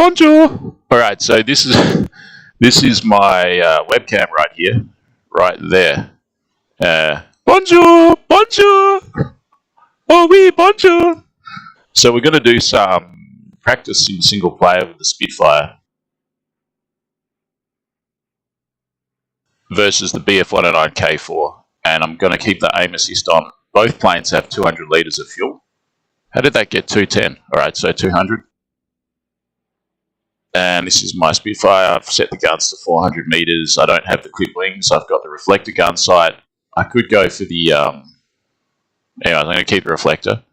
Bonjour. All right, so this is my webcam right here, right there. Bonjour, bonjour. Oh oui, bonjour. So we're going to do some practice in single player with the Spitfire versus the BF109K-4, and I'm going to keep the aim assist on. Both planes have 200 litres of fuel. How did that get 210? All right, so 200. And this is my Spitfire. I've set the guns to 400 meters. I don't have the clip wings. I've got the reflector gun sight. I could go for the, anyway, I'm going to keep the reflector.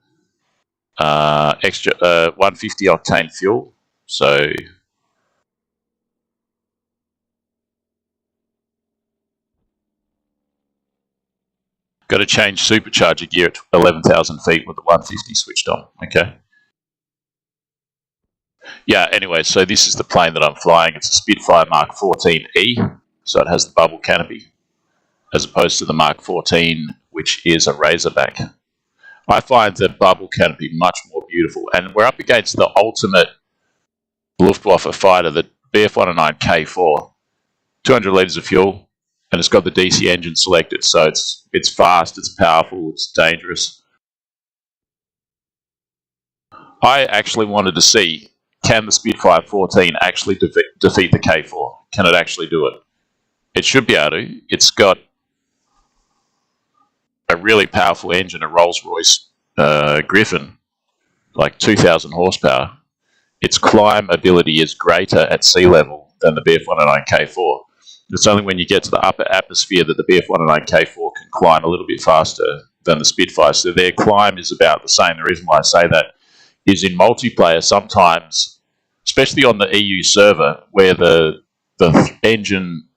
Extra 150 octane fuel. So got to change supercharger gear at 11,000 feet with the 150 switched on. Okay. Yeah, anyway, so this is the plane that I'm flying. It's a Spitfire Mark 14E, so it has the bubble canopy, as opposed to the Mark 14, which is a Razorback. I find the bubble canopy much more beautiful, and we're up against the ultimate Luftwaffe fighter, the BF109K-4. 200 litres of fuel, and it's got the DC engine selected, so it's fast, it's powerful, it's dangerous. I actually wanted to see, can the Spitfire 14 actually defeat the K4? Can it actually do it? It should be able to. It's got a really powerful engine, a Rolls-Royce Griffin, like 2,000 horsepower. Its climb ability is greater at sea level than the BF109K4. It's only when you get to the upper atmosphere that the BF109K4 can climb a little bit faster than the Spitfire. So their climb is about the same. The reason why I say that is in multiplayer, sometimes, especially on the EU server, where the engine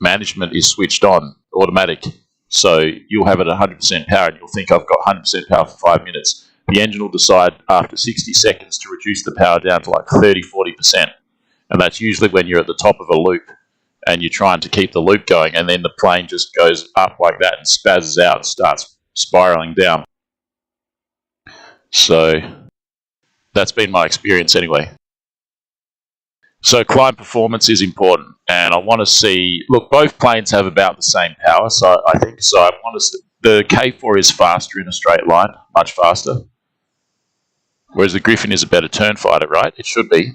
management is switched on automatic, so you'll have it at 100% power and you'll think I've got 100% power for 5 minutes. The engine will decide after 60 seconds to reduce the power down to like 30-40%. And that's usually when you're at the top of a loop and you're trying to keep the loop going, and then the plane just goes up like that and spazzes out and starts spiraling down. So that's been my experience anyway. So climb performance is important, and I want to see, look, both planes have about the same power, so I think, so I want to see, the K4 is faster in a straight line, much faster, whereas the Griffin is a better turn fighter, right? It should be.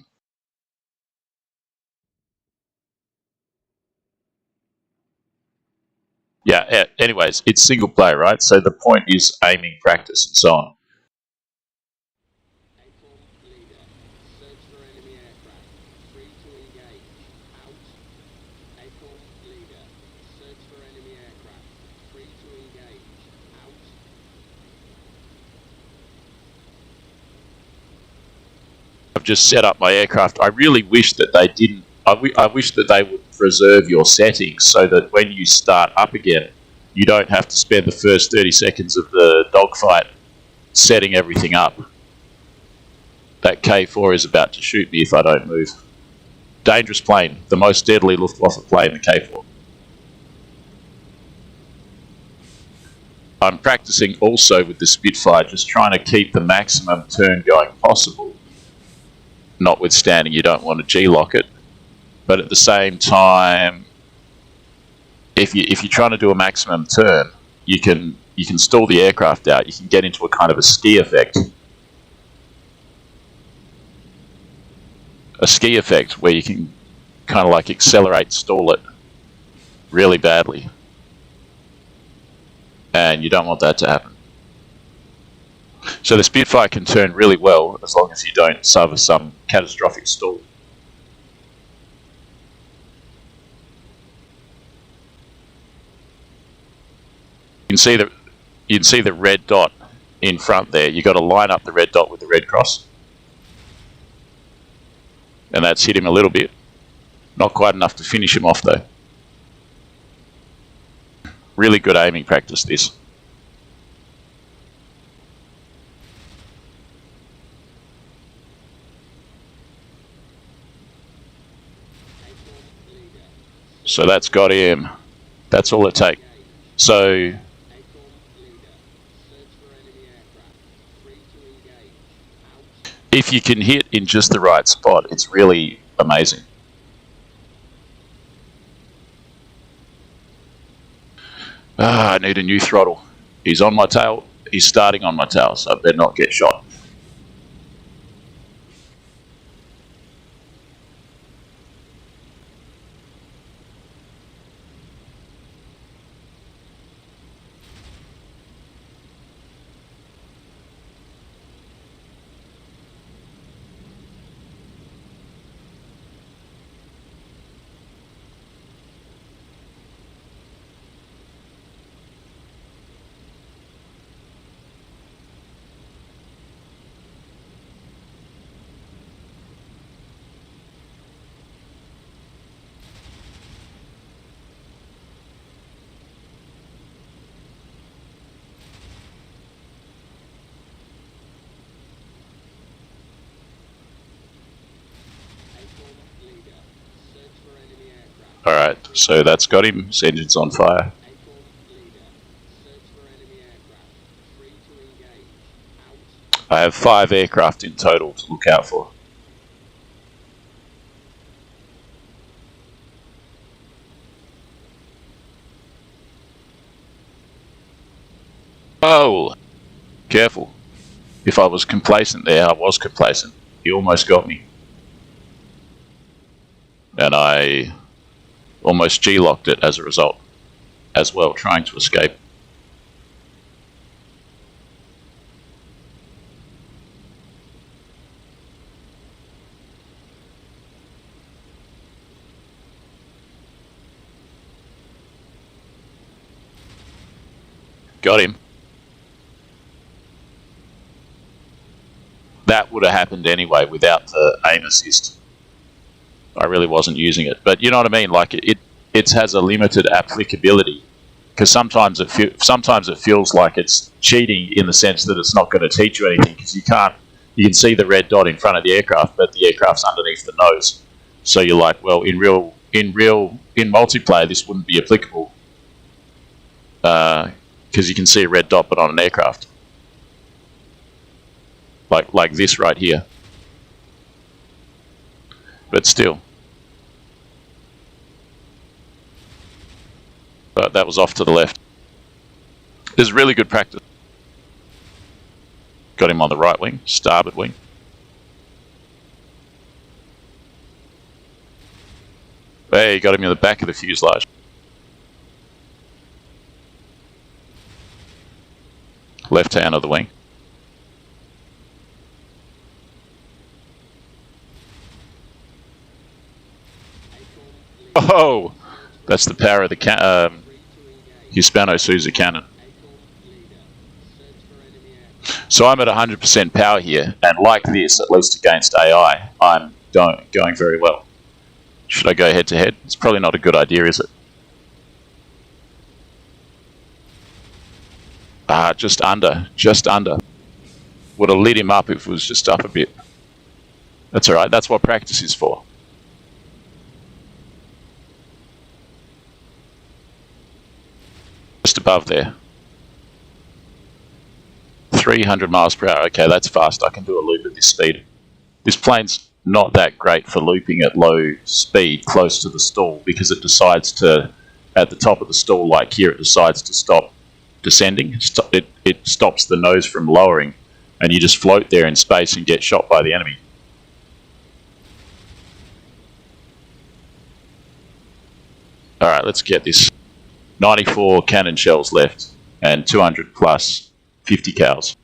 Yeah, anyways, it's single player, right? So the point is aiming, practice, and so on. I've just set up my aircraft. I really wish that they didn't. I wish that they would preserve your settings so that when you start up again, you don't have to spend the first 30 seconds of the dogfight setting everything up. That K4 is about to shoot me if I don't move. Dangerous plane, the most deadly Luftwaffe plane, the K4. I'm practicing also with the Spitfire, just trying to keep the maximum turn going possible. Notwithstanding, you don't want to G-lock it. But at the same time, if you're trying to do a maximum turn, you can stall the aircraft out. You can get into a kind of a ski effect. A ski effect where you can kind of like accelerate, stall it really badly. And you don't want that to happen. So the Spitfire can turn really well as long as you don't suffer some catastrophic stall. You can see the red dot in front there. You've got to line up the red dot with the red cross. And that's hit him a little bit. Not quite enough to finish him off though. Really good aiming practice, this. So that's got him. That's all it takes. So if you can hit in just the right spot, it's really amazing. I need a new throttle. He's on my tail. He's starting on my tail, so I better not get shot. Alright, so that's got him. His engine's on fire. I have 5 aircraft in total to look out for. Oh! Careful. If I was complacent there, I was complacent. He almost got me. And I almost G-locked it as a result, as well, trying to escape. Got him. That would have happened anyway without the aim assist. I really wasn't using it, but you know what I mean. Like it has a limited applicability because sometimes it feels like it's cheating in the sense that it's not going to teach you anything because you can see the red dot in front of the aircraft, but the aircraft's underneath the nose. So you're like, well, in multiplayer, this wouldn't be applicable because you can see a red dot but on an aircraft, like this right here. But still. But that was off to the left. This is really good practice. Got him on the right wing, starboard wing. Hey, got him in the back of the fuselage. Left hand of the wing. Oh! That's the power of the Hispano-Suiza cannon. So I'm at 100% power here, and like this, at least against AI, I'm going very well. Should I go head to head? It's probably not a good idea, is it? Just under. Would have lit him up if it was just up a bit. That's alright, that's what practice is for. Just above there. 300 miles per hour. Okay, that's fast. I can do a loop at this speed. This plane's not that great for looping at low speed close to the stall because it decides to, at the top of the stall, like here, it decides to stop descending. It stops the nose from lowering, and you just float there in space and get shot by the enemy. Alright, let's get this. 94 cannon shells left and 200 plus 50 cals.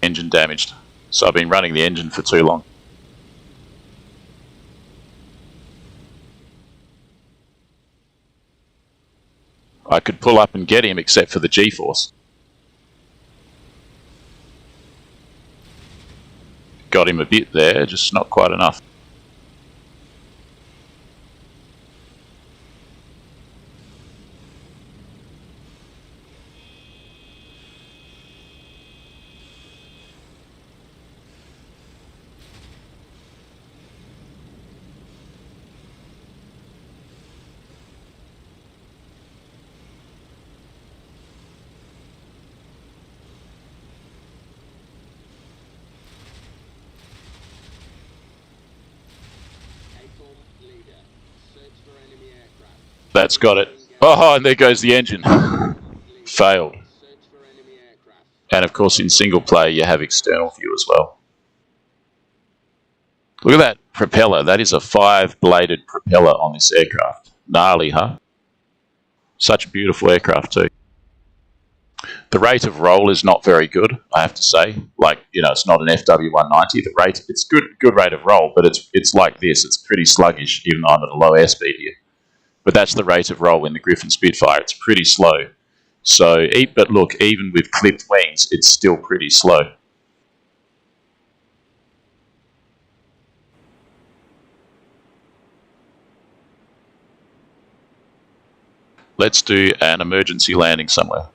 Engine damaged. So I've been running the engine for too long. I could pull up and get him except for the G-force. Got him a bit there, just not quite enough. That's got it. Oh, and there goes the engine. Failed. And of course in single player you have external view as well. Look at that propeller. That is a 5-bladed propeller on this aircraft. Gnarly, huh? Such a beautiful aircraft too. The rate of roll is not very good, I have to say. Like, you know, it's not an FW190. The rate, it's good rate of roll, but it's like this. It's pretty sluggish, even though I'm at a low airspeed here. But that's the rate of roll in the Griffin Spitfire. It's pretty slow. So, but look, even with clipped wings, it's still pretty slow. Let's do an emergency landing somewhere.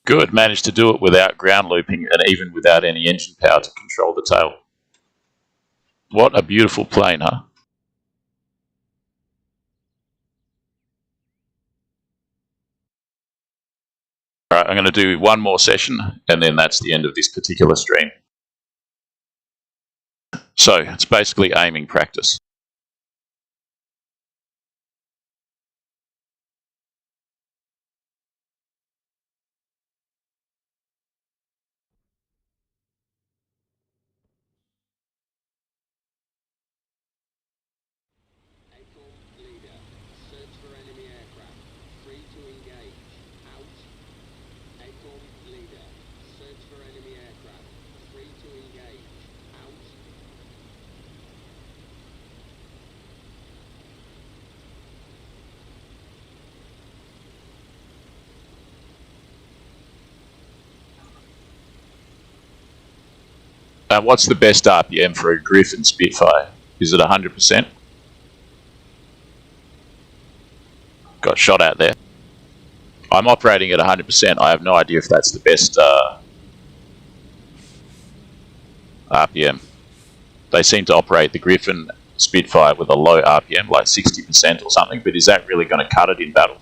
Good, managed to do it without ground looping and even without any engine power to control the tail. What a beautiful plane, huh? Alright, I'm going to do one more session and then that's the end of this particular stream. So, it's basically aiming practice. What's the best RPM for a Griffin Spitfire? Is it 100%? Got shot at there. I'm operating at 100%. I have no idea if that's the best RPM. They seem to operate the Griffin Spitfire with a low RPM, like 60% or something, but is that really going to cut it in battle?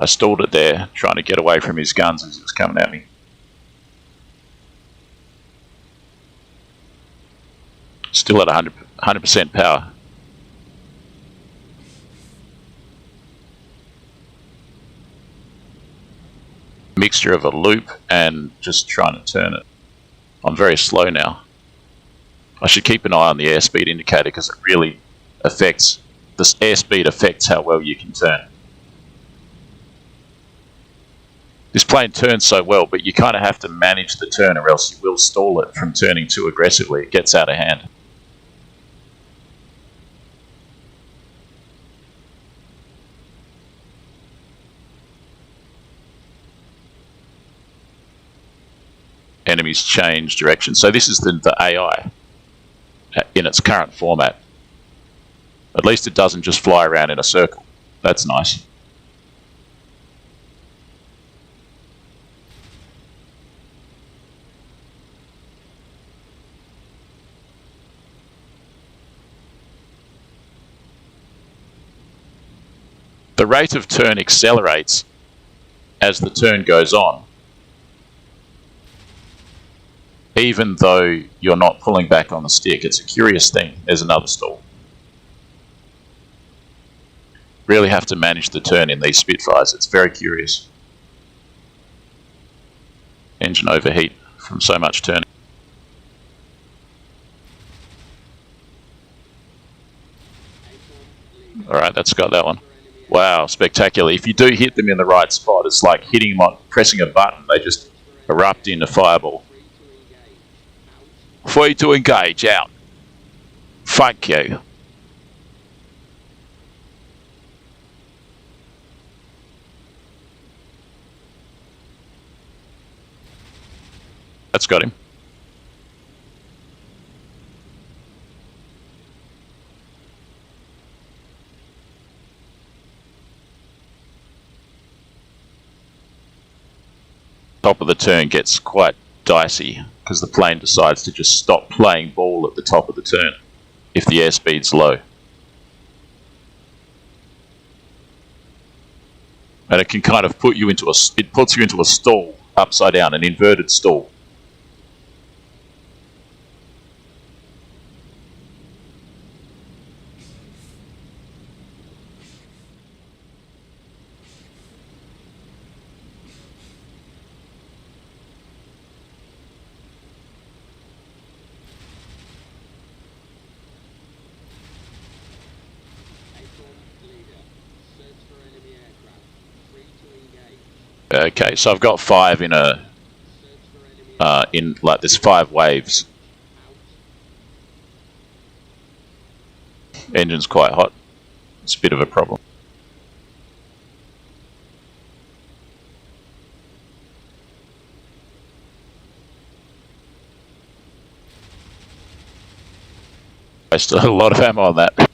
I stalled it there, trying to get away from his guns as it was coming at me. Still at 100% power. Mixture of a loop and just trying to turn it. I'm very slow now. I should keep an eye on the airspeed indicator because it really affects, this airspeed affects how well you can turn. This plane turns so well, but you kind of have to manage the turn or else you will stall it from turning too aggressively. It gets out of hand. Enemies change direction. So this is the AI in its current format. At least it doesn't just fly around in a circle. That's nice. The rate of turn accelerates as the turn goes on, even though you're not pulling back on the stick. It's a curious thing. There's another stall. Really have to manage the turn in these Spitfires. It's very curious. Engine overheat from so much turning. Alright, that's got that one. Wow, spectacular. If you do hit them in the right spot, it's like hitting them on pressing a button. They just erupt into fireball. Free to engage, out. Thank you. That's got him. Top of the turn gets quite dicey because the plane decides to just stop playing ball at the top of the turn if the airspeed's low. And it can kind of put you into it puts you into a stall, upside down, an inverted stall. Okay, so I've got 5 in a in like there's 5 waves. Engine's quite hot. It's a bit of a problem. Wasted a lot of ammo on that.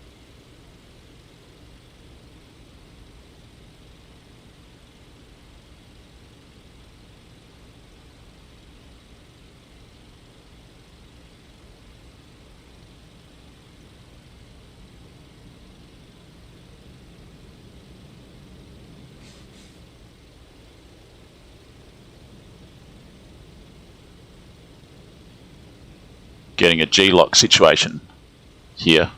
Getting a G-lock situation here.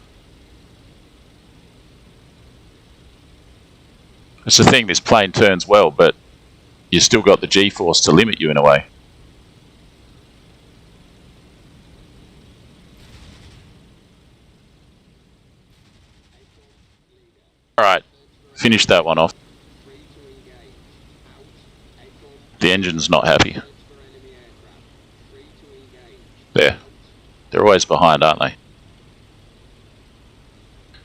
It's the thing, this plane turns well, but you still got the G-force to limit you in a way. Alright, finish that one off. The engine's not happy. There. They're always behind, aren't they?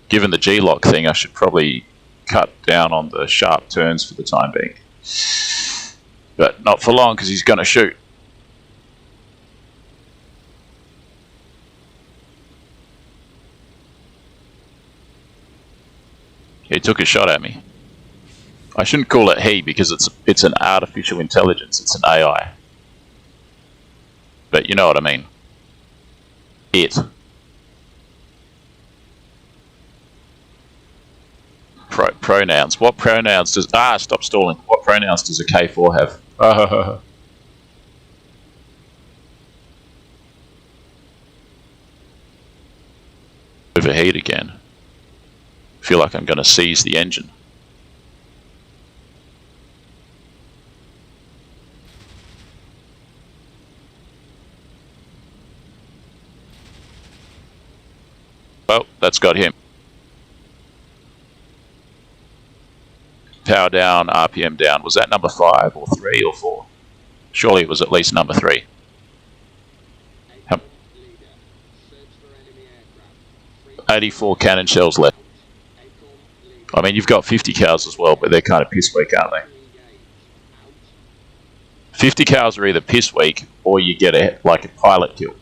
Given the G-lock thing, I should probably cut down on the sharp turns for the time being. But not for long, because he's going to shoot. He took a shot at me. I shouldn't call it he, because it's an artificial intelligence. It's an AI. But you know what I mean. It. Pronouns. What pronouns does... stop stalling. What pronouns does a K4 have? Overheat again. Feel like I'm going to seize the engine. Well, that's got him. Power down, RPM down. Was that number 5 or 3 or 4? Surely it was at least number 3. 84 cannon shells left. I mean, you've got 50 cows as well, but they're kind of piss weak, aren't they? 50 cows are either piss weak or you get a pilot kill.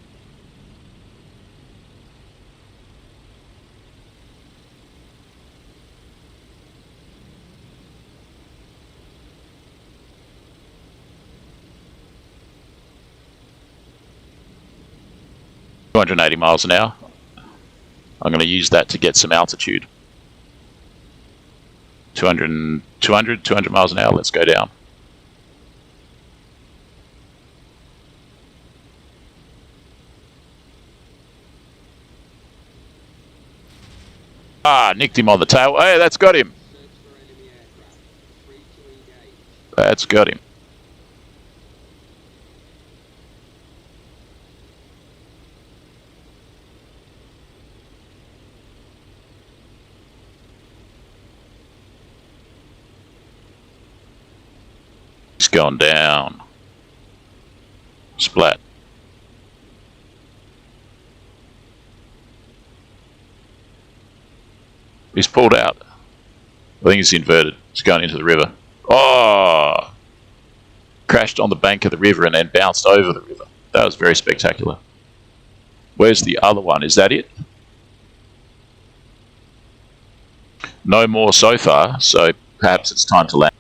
$280 miles an hour. I'm going to use that to get some altitude. 200 miles an hour. Let's go down. Nicked him on the tail. Hey, that's got him. That's got him. He's gone down. Splat. He's pulled out. I think he's inverted. He's going into the river. Oh! Crashed on the bank of the river and then bounced over the river. That was very spectacular. Where's the other one? Is that it? No more so far, so perhaps it's time to land.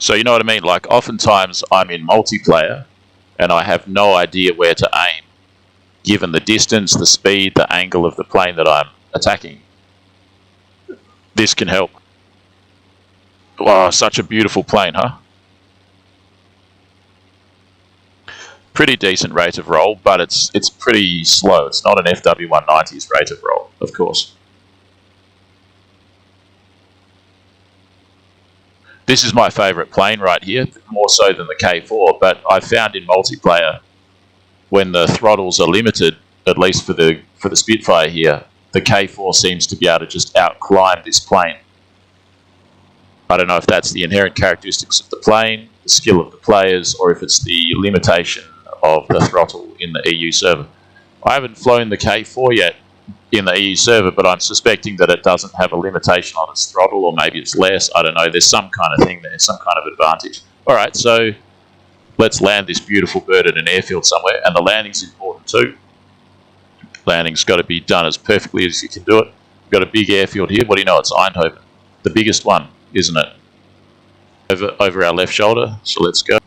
So you know what I mean? Like, oftentimes I'm in multiplayer and I have no idea where to aim, given the distance, the speed, the angle of the plane that I'm attacking. This can help. Wow, such a beautiful plane, huh? Pretty decent rate of roll, but it's pretty slow. It's not an FW190's rate of roll, of course. This is my favourite plane right here, more so than the K4, but I found in multiplayer, when the throttles are limited, at least for the Spitfire here, the K4 seems to be able to just outclimb this plane. I don't know if that's the inherent characteristics of the plane, the skill of the players, or if it's the limitation of the throttle in the EU server. I haven't flown the K4 yet in the EU server, but I'm suspecting that it doesn't have a limitation on its throttle, or maybe it's less. I don't know. There's some kind of thing there, some kind of advantage. Alright, so let's land this beautiful bird at an airfield somewhere, and the landing's important too. Landing's got to be done as perfectly as you can do it. We've got a big airfield here. What do you know? It's Eindhoven. The biggest one, isn't it? Over our left shoulder, so let's go.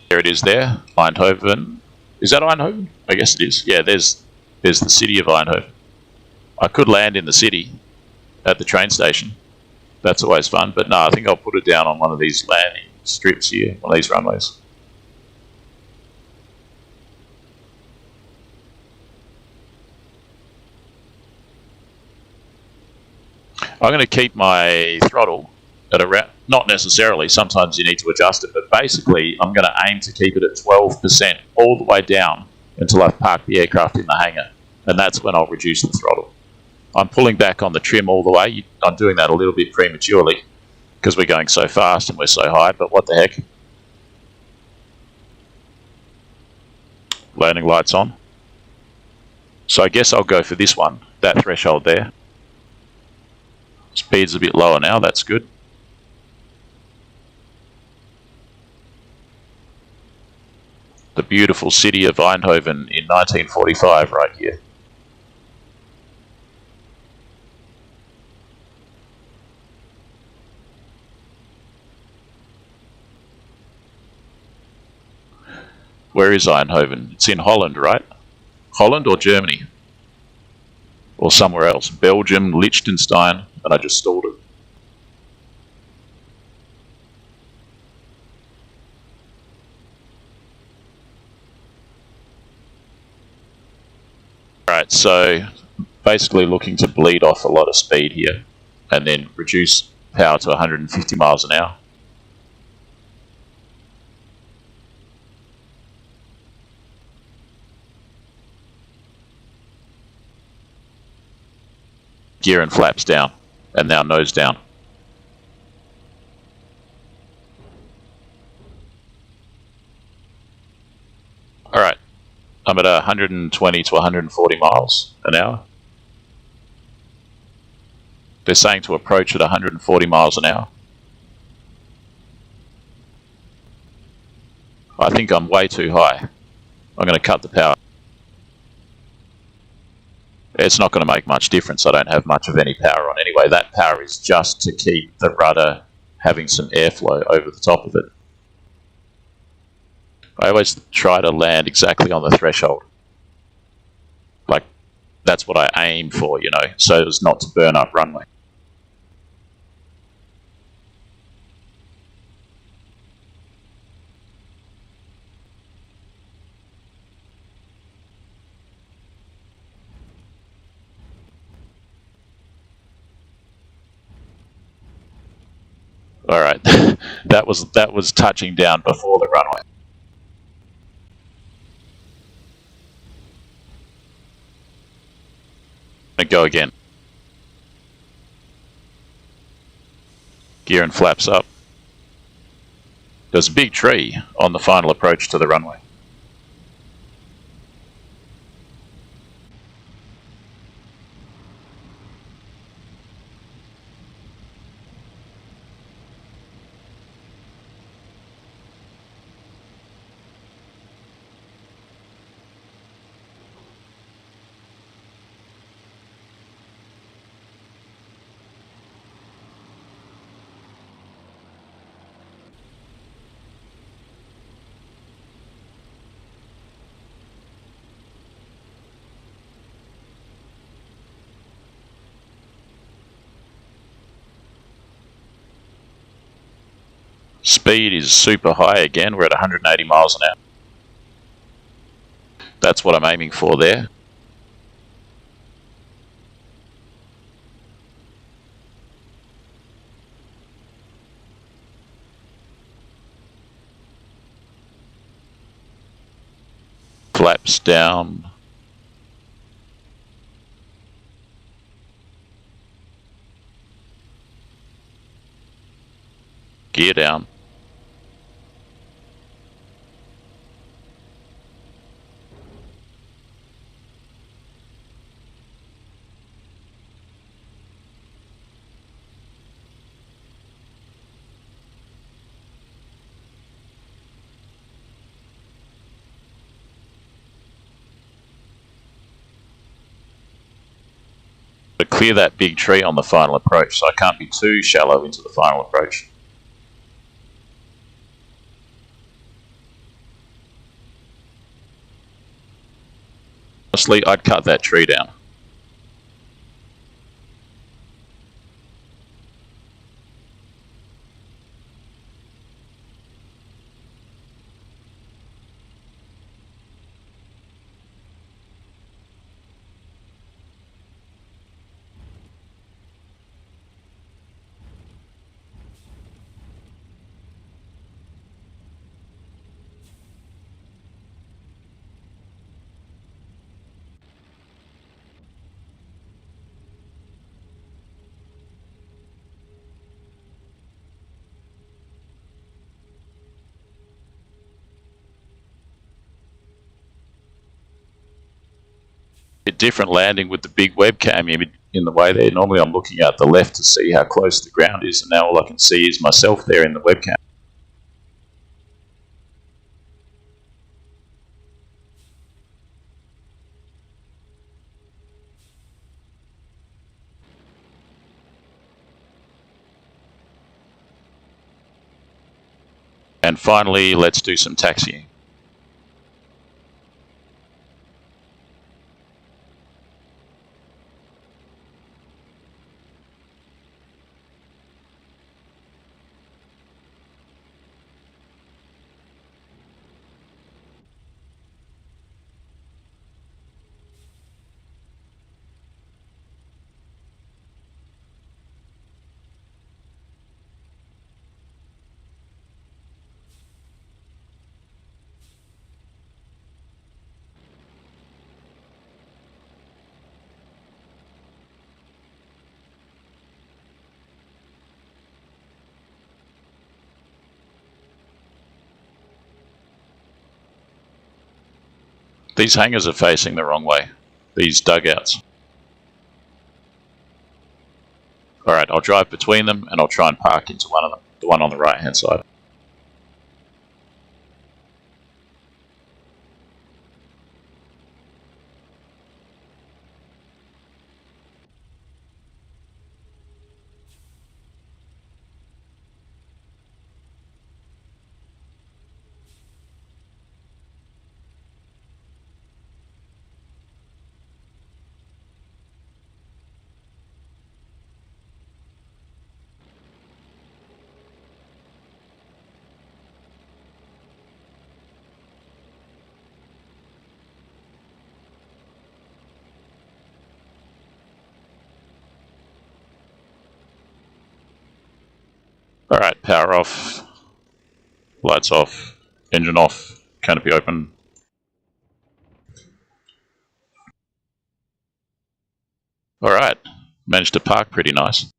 There it is there, Eindhoven. Is that Eindhoven? I guess it is. Yeah, there's the city of Eindhoven. I could land in the city at the train station. That's always fun, but no, I think I'll put it down on one of these landing strips here, one of these runways. I'm going to keep my throttle at around, not necessarily, sometimes you need to adjust it, but basically I'm going to aim to keep it at 12% all the way down until I've parked the aircraft in the hangar, and that's when I'll reduce the throttle. I'm pulling back on the trim all the way. I'm doing that a little bit prematurely because we're going so fast and we're so high, but what the heck. Landing lights on. So I guess I'll go for this one, that threshold there. Speed's a bit lower now, that's good. The beautiful city of Eindhoven in 1945 right here. Where is Eindhoven? It's in Holland, right? Holland or Germany? Or somewhere else. Belgium, Liechtenstein, and I just stalled it. Alright, so basically looking to bleed off a lot of speed here and then reduce power to 150 miles an hour. Gear and flaps down, and now nose down. Alright, I'm at 120 to 140 miles an hour. They're saying to approach at 140 miles an hour. I think I'm way too high. I'm going to cut the power. It's not going to make much difference. I don't have much of any power on anyway. That power is just to keep the rudder having some airflow over the top of it. I always try to land exactly on the threshold. Like, that's what I aim for, you know, so as not to burn up runway. All right, that was touching down before the runway. Go again. Gear and flaps up. There's a big tree on the final approach to the runway. Speed is super high again. We're at 180 miles an hour. That's what I'm aiming for there. Flaps down. Gear down. To clear that big tree on the final approach, so I can't be too shallow into the final approach. Honestly, I'd cut that tree down. Different landing with the big webcam in the way there. Normally I'm looking out the left to see how close the ground is, and now all I can see is myself there in the webcam. And finally, let's do some taxiing. These hangars are facing the wrong way, these dugouts. Alright, I'll drive between them and I'll try and park into one of them, the one on the right hand side. Alright, power off, lights off, engine off, canopy open. Alright, managed to park pretty nice.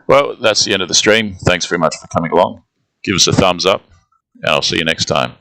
Well, that's the end of the stream. Thanks very much for coming along. Give us a thumbs up, and I'll see you next time.